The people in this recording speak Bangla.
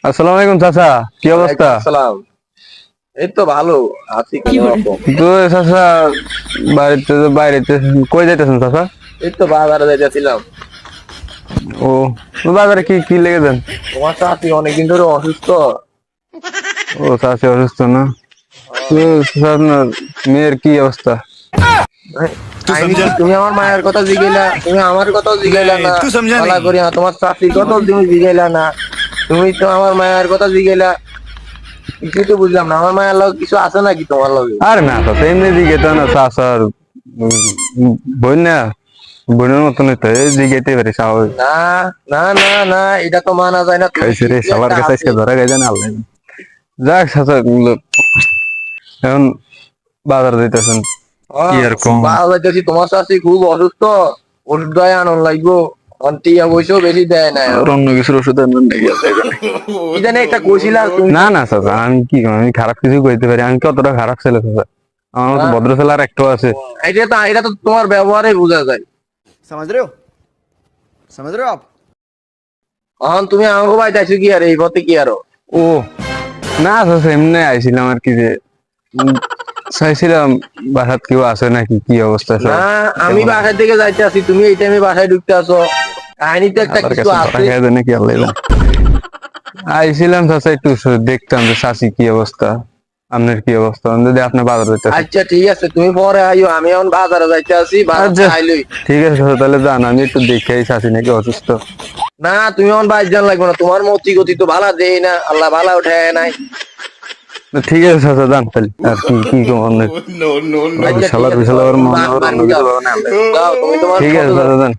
আসসালামু আলাইকুম চাচা, কি অবস্থা? আসসালাম। এই তো ভালো আছি কোনো রকম। তো চাচা, বাইরেতে কই যাইতেছেন চাচা? এই তো বাজারে যাইতেছিলাম। ও, তো বাজারে কি কি লেগে দেন? তোমার চাচি অনেকদিন ধরে অসুস্থ। ও চাচি অসুস্থ না? তো আহ, চাচা, আপনার মেয়ের কি অবস্থা? तू কাহিনী समझा। কি, তুমি আমার মায়ের কথা জিগাইলা, তুমি আমার কথাও জিগাইলা नहीं না। तू समझा পালা नहीं। করি না, তোমার চাচির কথাও তুমি জিগাইলা না। তুমি তো আমার মায়ের কথা জিগাইলা, কিছুই তো বুঝলাম না। আমার মায়ের লগে কিছু আছে নাকি তোমার লগে? আরে না চাচা, এমনি দিকে তো না চাচার বোন না, বোনের মতন তো জিগাইতে পারি স্বাভাবিক। না না না না, এটা তো মানা যায় না। তুমি খাইছে রে কিছু সবার একটা কাছে আছে। আজকে ধরা খাই জানে আল্লাহ জানে। যাক চাচা, এখন বাজার যাইতেছেন কি আর কম? বাবা যাইতেছি, তোমার চাচি খুব অসুস্থ। ওষুধ দেয় আনন্দ লাগবো। টিয়া পয়সাও বেশি দেয় না আর এখন। অন্য কিছুর ওষুধ আনবেন নাকি? কি জানি একটা কইছিলা তুমি। না না চাচা, আমি কি আমি খারাপ কিছু কইতে পারি? আমি কতটা খারাপ ছেলে চাচা? আমার মতো হ্যাঁ? ভদ্র ছেলে আর একটু আছে? এটা তো তোমার ব্যবহারে বোঝা যায়। समझ रहे हो समझ रहे हो आप। এখন তুমি আমাকে ভাই চাইছো কি আর এই পথে কি আরো? ও না চাচা, এমনি আইছিলাম আর কি যে উম, চাইছিলাম বাসাত কেউ আছে নাকি, কি অবস্থা না, সব আমি কেমন আছে? বাসায় থেকে যাইতে আছি, তুমি এই টাইমে বাসায় ঢুকতে আসো। কাহিনী তো একটা আল্লাহর কিছু কাছে ধরা আছে। খাই দেয় নাকি আল্লাহ জানে। আইছিলাম চাচা একটু দেখতাম যে চাচি কি অবস্থা, আপনার কি অবস্থা, যদি আপনার বাজার যাইতেছে। আচ্ছা ঠিক আছে, তুমি পরে আইও, আমি এখন বাজারে যাইতে আছি, বাজারে আচ্ছা আইলই। ঠিক আছে চাচা, তাহলে যান, আমি একটু দেখে চাচি নাকি অসুস্থ। না, তুমি এখন বাইর জান লাগবে না, তোমার মতি গতি তো ভালো দেই না, আল্লাহ ভালো উঠায় নাই। ঠিক আছে চাচা, যান তাহলে, আর কি কি কম আপনার? No no no. আচ্ছা ঠিক বিশালা আছে, বিশালা যাও, ওর তুমি মনে হয় অন্য বাড়ি কিছু যাও। ভাবে না আল্লাহ। যাও, তুমি তোমার ঠিক আছে মতো যাও। চাচা, যান।